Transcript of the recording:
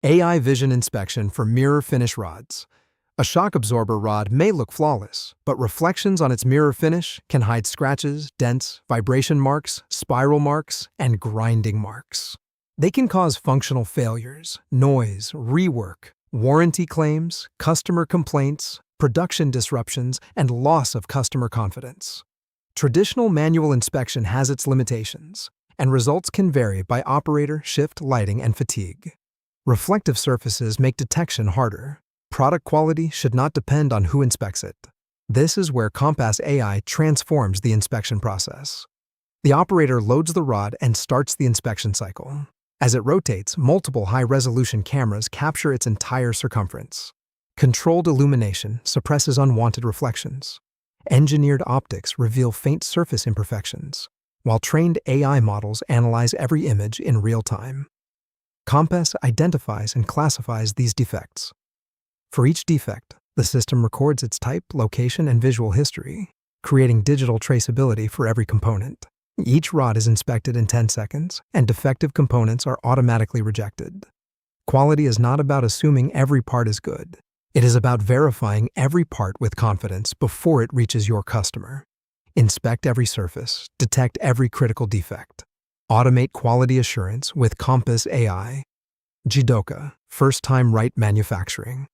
AI vision inspection for mirror finish rods. A shock absorber rod may look flawless, but reflections on its mirror finish can hide scratches, dents, vibration marks, spiral marks, and grinding marks. They can cause functional failures, noise, rework, warranty claims, customer complaints, production disruptions, and loss of customer confidence. Traditional manual inspection has its limitations, and results can vary by operator, shift, lighting, and fatigue. Reflective surfaces make detection harder. Product quality should not depend on who inspects it. This is where KOMPASS AI transforms the inspection process. The operator loads the rod and starts the inspection cycle. As it rotates, multiple high-resolution cameras capture its entire circumference. Controlled illumination suppresses unwanted reflections. Engineered optics reveal faint surface imperfections, while trained AI models analyze every image in real time. KOMPASS identifies and classifies these defects. For each defect, the system records its type, location, and visual history, creating digital traceability for every component. Each rod is inspected in 10 seconds, and defective components are automatically rejected. Quality is not about assuming every part is good. It is about verifying every part with confidence before it reaches your customer. Inspect every surface, detect every critical defect. Automate quality assurance with KOMPASS AI. Jidoka, first-time right manufacturing.